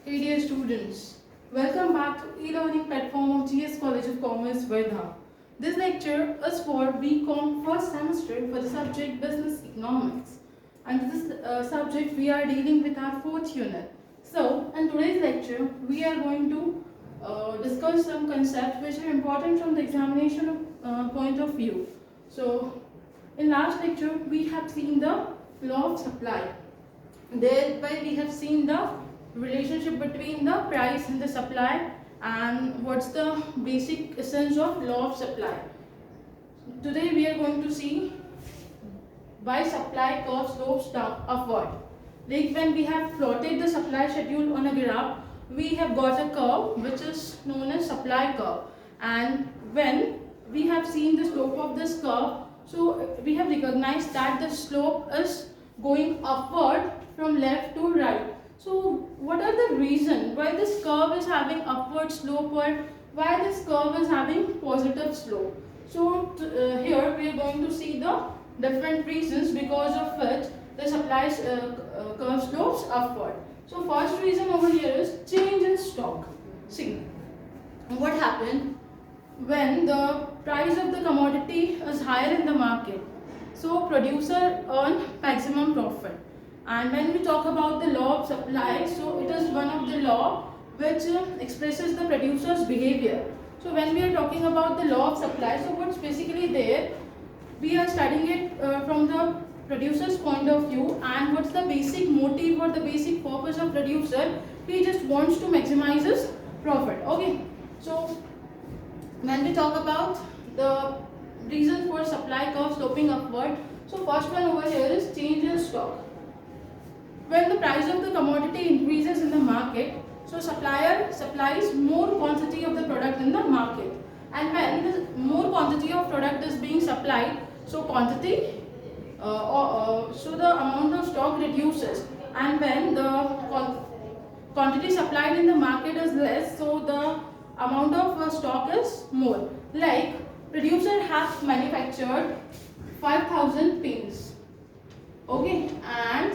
Hey dear students, welcome back to e-learning platform of GS College of Commerce, Verda. This lecture is for BCom first semester for the subject Business Economics. And this subject we are dealing with our fourth unit. So, in today's lecture, we are going to discuss some concepts which are important from the examination point of view. So, in last lecture, we have seen the law of supply. Thereby we have seen the relationship between the price and the supply and what's the basic essence of law of supply. Today we are going to see why supply curve slopes down upward. Like when we have plotted the supply schedule on a graph, we have got a curve which is known as supply curve, and when we have seen the slope of this curve, so we have recognized that the slope is going upward from left to right. So what are the reasons why this curve is having upward slope or why this curve is having positive slope? So here we are going to see the different reasons because of which the supply curve slopes upward. So first reason over here is change in stock. See what happened when the price of the commodity is higher in the market. So producer earn maximum profit. And when we talk about the law of supply, so it is one of the law which expresses the producer's behavior. So when we are talking about the law of supply, so what's basically there, we are studying it from the producer's point of view, and what's the basic motive or the basic purpose of producer. He just wants to maximize his profit. Okay, so when we talk about the reason for supply curve sloping upward, so first one over here is change in stock. When the price of the commodity increases in the market, so supplier supplies more quantity of the product in the market, and when the more quantity of product is being supplied, so so the amount of stock reduces, and when the quantity supplied in the market is less, so the amount of stock is more. Like producer has manufactured 5,000 pins, okay, and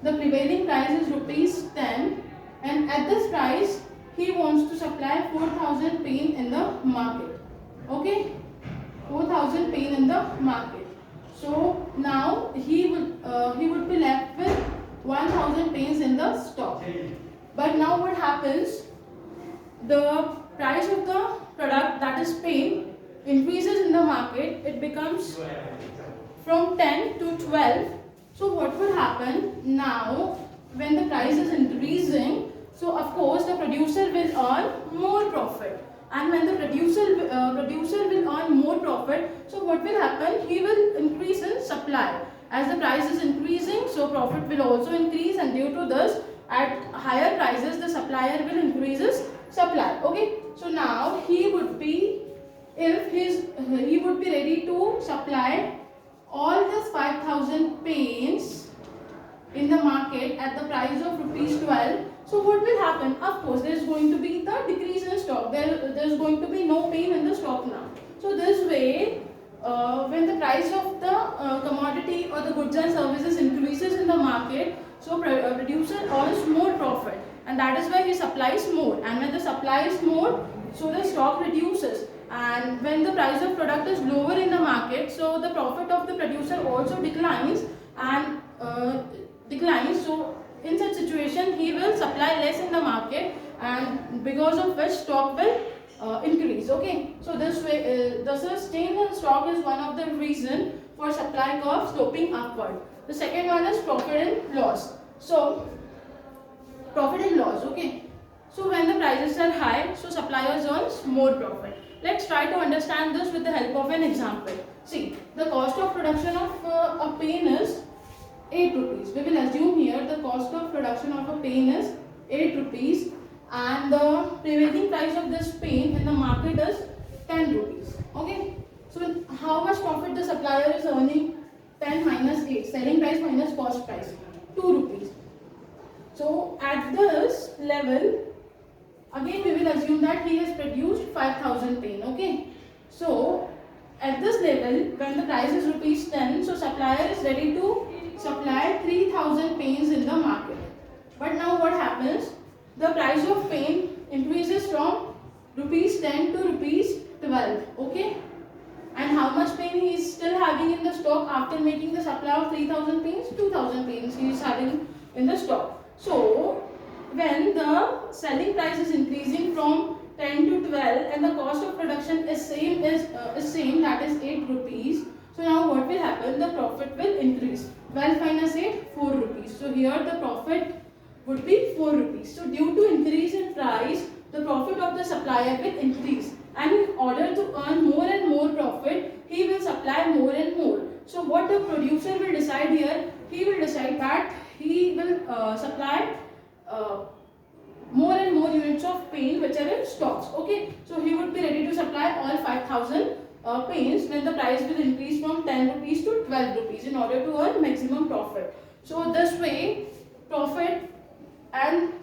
the prevailing price is rupees 10, and at this price he wants to supply 4,000 pain in the market. Okay, 4,000 pain in the market. So now he would be left with 1,000 pains in the stock. But now what happens? The price of the product, that is pain, increases in the market. It becomes from 10 to 12. So what will happen now when the price is increasing? So of course the producer will earn more profit, and when the producer will earn more profit, so what will happen? He will increase in supply. As the price is increasing, so profit will also increase, and due to this, at higher prices the supplier will increase his supply. Okay, so now he would be ready to supply all these 5,000 paints in the market at the price of rupees 12. So what will happen? Of course there is going to be the decrease in stock. There is going to be no pain in the stock now. So this way, when the price of the commodity or the goods and services increases in the market, so producer earns more profit, and that is why he supplies more, and when the supply is more, so the stock reduces, and when the price of product is lower in the market, so the profit of the producer also declines and so in such situation he will supply less in the market, and because of which stock will increase. Okay, so this way the change in stock is one of the reason for supply curve sloping upward. The second one is profit and loss. So profit and loss. Okay, so when the prices are high, so suppliers earns more profit. Let's try to understand this with the help of an example. See, the cost of production of a pen is 8 rupees. We will assume here the cost of production of a pen is 8 rupees, and the prevailing price of this pen in the market is 10 rupees. Okay, so how much profit the supplier is earning? 10 minus 8, selling price minus cost price, 2 rupees. So at this level, again we will assume that he has produced 5,000 pen. Okay, so at this level, when the price is rupees 10, so supplier is ready to supply 3,000 pens in the market. But now what happens? the price of pen increases from rupees 10 to rupees 12. Okay, and how much pen he is still having in the stock after making the supply of 3000 pens? 2000 pens he is having in the stock. So when the selling price is increasing from 10 to 12 and the cost of production is same, that is 8 rupees. So now what will happen? The profit will increase. 12 minus 8, 4 rupees. So here the profit would be 4 rupees. So due to increase in price, the profit of the supplier will increase. And in order to earn more and more profit, he will supply more and more. So what the producer will decide here? He will decide that he will supply more and more units of paint which are in stocks. Okay, so he would be ready to supply all 5000 paints when the price will increase from 10 rupees to 12 rupees in order to earn maximum profit. So this way profit and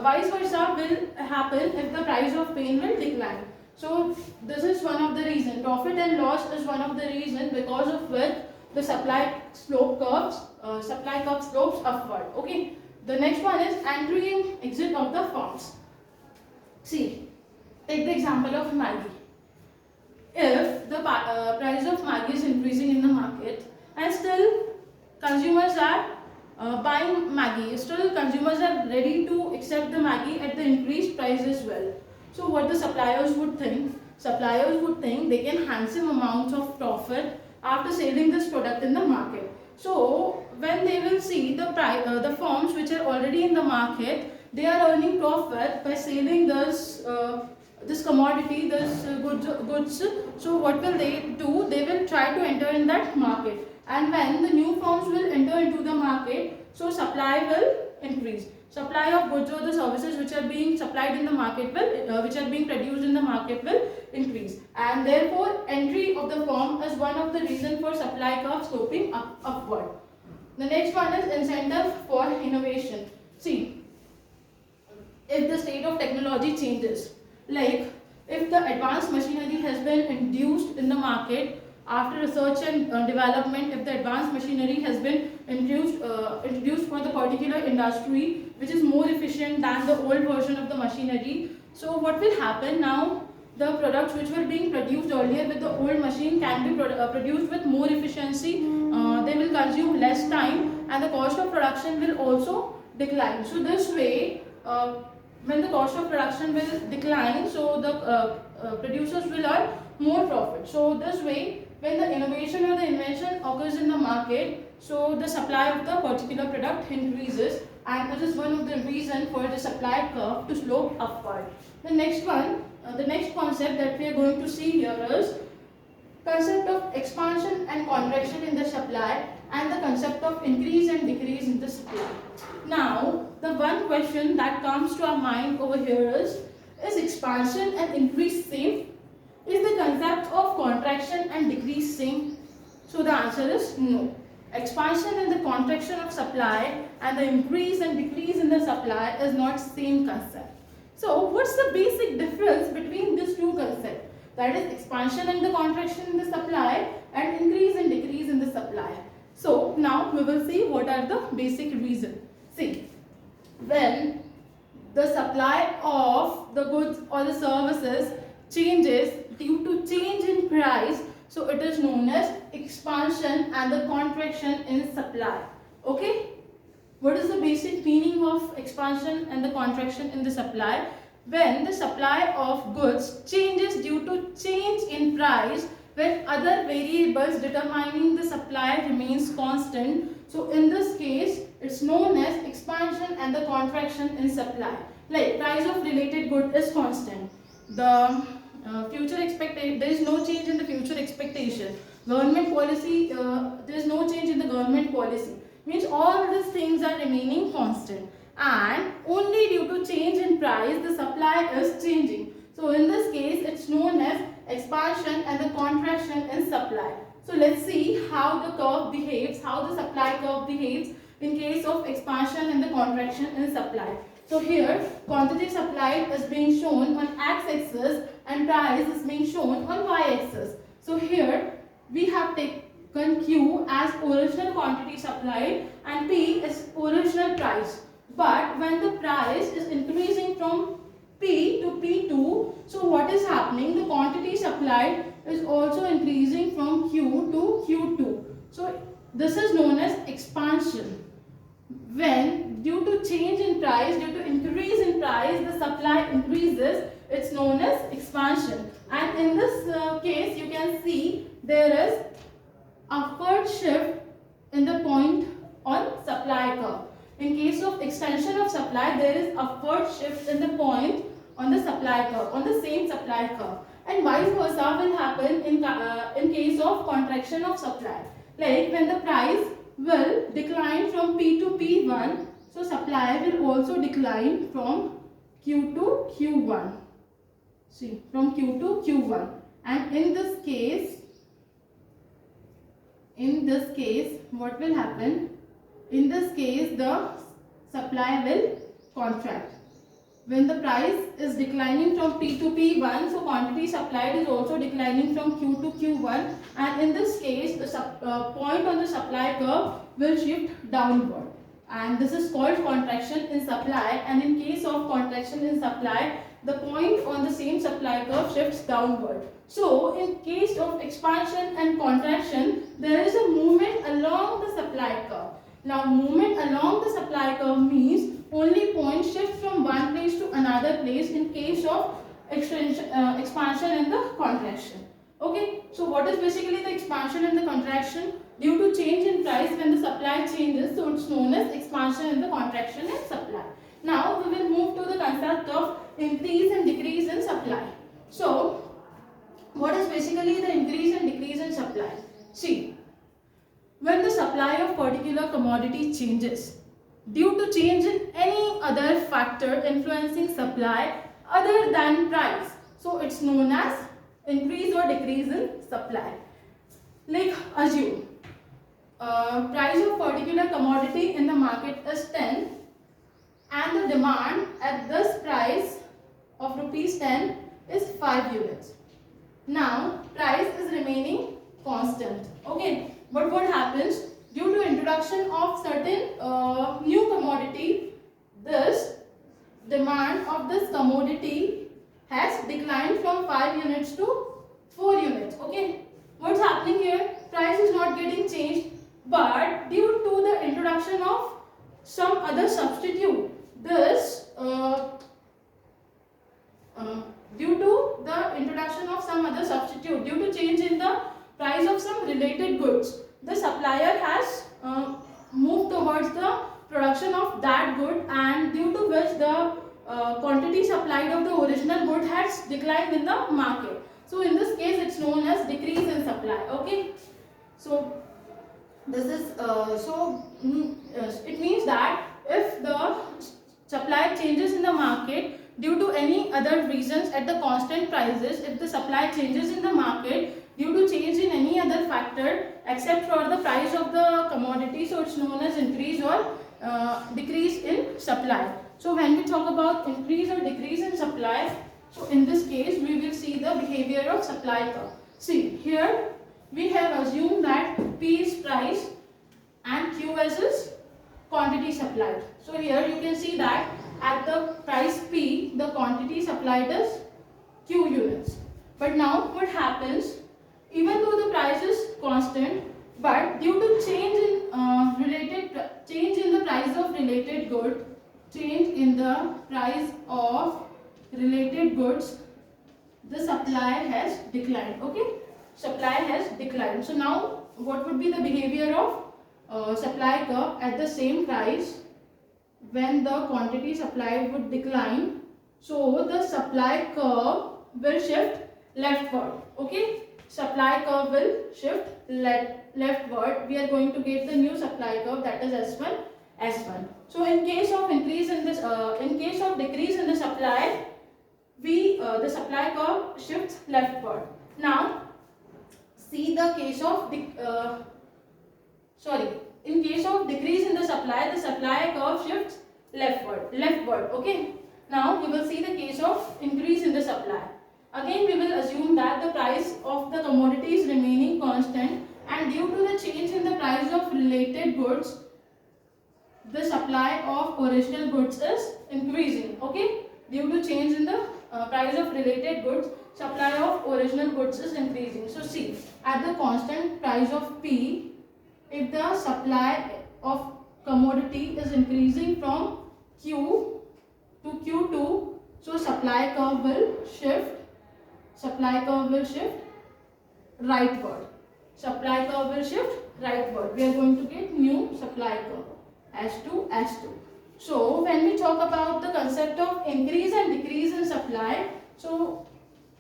vice versa will happen if the price of paint will decline. So this is one of the reason. Profit and loss is one of the reason because of which the supply curve slopes upward. Okay. The next one is entry and exit of the firms. See, take the example of Maggi. If the price of Maggi is increasing in the market and still consumers are buying Maggi, still consumers are ready to accept the Maggi at the increased price as well. So what the suppliers would think? Suppliers would think they can handsome amounts of profit after selling this product in the market. So when they will see the firms which are already in the market, they are earning profit by selling this commodity, this goods. So what will they do? They will try to enter in that market, and when the new firms will enter into the market, so supply will increase. Supply of goods or the services which are being supplied in the market will, which are being produced in the market will increase, and therefore entry of the firm is one of the reason for supply curve sloping upward. The next one is incentive for innovation. See, if the state of technology changes, like if the advanced machinery has been introduced in the market after research and development, if the advanced machinery has been introduced for the particular industry which is more efficient than the old version of the machinery, so what will happen now? The products which were being produced earlier with the old machine can be produced with more efficiency. They will consume less time and the cost of production will also decline. So this way, when the cost of production will decline, so the producers will earn more profit. So this way, when the innovation or the invention occurs in the market, so the supply of the particular product increases, and it is one of the reason for the supply curve to slope upward. The next one, the next concept that we are going to see here is concept of expansion and contraction in the supply, and the concept of increase and decrease in the supply. Now, the one question that comes to our mind over here is expansion and increase same? Is the concept of contraction and decrease same? So the answer is no. Expansion and the contraction of supply and the increase and decrease in the supply is not same concept. So what's the basic difference between these two concepts? That is expansion and the contraction in the supply and increase and decrease in the supply. So now we will see what are the basic reasons. See, when the supply of the goods or the services changes due to change in price, so it is known as expansion and the contraction in supply. Okay? What is the basic meaning of expansion and the contraction in the supply? When the supply of goods changes due to change in price, when other variables determining the supply remains constant. So in this case, it's known as expansion and the contraction in supply. Like price of related good is constant. The there is no change in the future expectation. Government policy, there is no change in the government policy. Means all these things are remaining constant, and only due to change in price the supply is changing. So in this case, it's known as expansion and the contraction in supply. So let's see how the curve behaves, how the supply curve behaves in case of expansion and the contraction in supply. So here, quantity supplied is being shown on x-axis and price is being shown on y-axis. So here, we have taken Q as original quantity supplied and P is original price. But when the price is increasing from P to P2, so what is happening? The quantity supplied is also increasing from Q to Q2. So this is known as expansion. When due to change in price, due to increase in price, the supply increases, it's known as expansion. And in this case, you can see there is upward shift in the point on supply curve. In case of extension of supply, there is upward shift in the point on the supply curve, on the same supply curve. And vice versa will happen in case of contraction of supply. Like when the price will decline from P to P1, so supply will also decline from Q to Q1. See, from Q to Q1. And in this case, what will happen? In this case, the supply will contract. When the price is declining from P to P1, so quantity supplied is also declining from Q to Q1, and in this case, the point on the supply curve will shift downward, and this is called contraction in supply. And in case of contraction in supply, the point on the same supply curve shifts downward. So in case of expansion and contraction, there is a movement along the supply curve. Now movement along the supply curve means only points shift from one place to another place in case of expansion and the contraction. Okay, so what is basically the expansion and the contraction? Due to change in price when the supply changes, so it's known as expansion and the contraction in supply. Now we will move to the concept of increase and decrease in supply. So what is basically the increase and decrease in supply? See, when the supply of particular commodity changes due to change in any other factor influencing supply other than price, so it's known as increase or decrease in supply. Like assume price of particular commodity in the market is 10 and the demand at this price of rupees 10 is 5 units. Now price is remaining constant. Okay, but what happens? Due to introduction of certain new commodity, this demand of this commodity has declined from 5 units to 4 units. Okay, what's happening here? Price is not getting changed, but due to the introduction of some other substitute, this due to the introduction of some other substitute, due to change in the price of some related goods, the supplier has moved towards the production of that good, and due to which the quantity supplied of the original good has declined in the market. So in this case, it's known as decrease in supply. Okay, so this is it means that if the supply changes in the market due to any other reasons at the constant prices, if the supply changes in the market due to change in any other factor except for the price of the commodity, so it's known as increase or decrease in supply. So when we talk about increase or decrease in supply, so in this case we will see the behavior of supply curve. See, here we have assumed that P is price and QS is quantity supplied. So here you can see that at the price P, the quantity supplied is Q units. But now what happens? Even though the price is constant, but due to change in the price of related good, the supply has declined. Okay, supply has declined. So now what would be the behavior of supply curve at the same price when the quantity supplied would decline? So the supply curve will shift leftward. Okay, supply curve will shift leftward. We are going to get the new supply curve, that is S1. So in case of decrease in the supply, the supply curve shifts leftward. Now see the case of in case of decrease in the supply curve shifts leftward. Okay, now we will see the case of increase in the supply. Again we will assume that the price of the commodity is remaining constant, and due to the change in the price of related goods, the supply of original goods is increasing. Okay, due to change in the price of related goods, supply of original goods is increasing. So see, at the constant price of P, if the supply of commodity is increasing from Q to Q2, so supply curve will shift. Supply curve will shift rightward. Supply curve will shift rightward. We are going to get new supply curve. S2, S2. So when we talk about the concept of increase and decrease in supply, so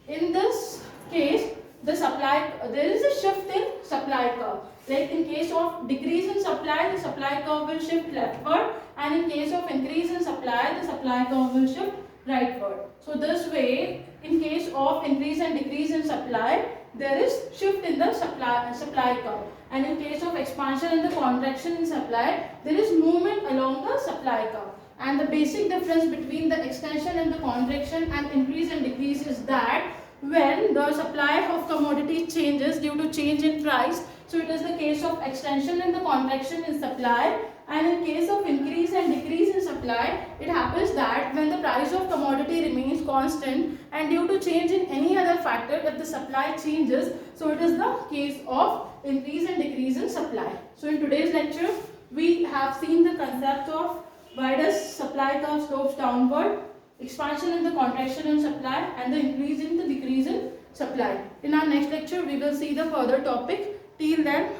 in this case, there is a shift in supply curve. Like in case of decrease in supply, the supply curve will shift leftward, and in case of increase in supply, the supply curve will shift rightward. So this way, in case of increase and decrease in supply, there is shift in the supply curve, and in case of expansion and the contraction in supply, there is movement along the supply curve. And the basic difference between the extension and the contraction and increase and decrease is that when the supply of commodity changes due to change in price, so it is the case of extension and the contraction in supply, and in case of increase and decrease in supply, it happens that when the price of commodity remains constant and due to change in any other factor, if the supply changes, so it is the case of increase and decrease in supply. So in today's lecture, we have seen the concept of why does supply curve slopes downward, expansion and the contraction in supply, and the increase in the decrease in supply. In our next lecture, we will see the further topic. Till then,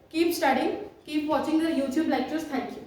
keep studying, keep watching the YouTube lectures. Thank you.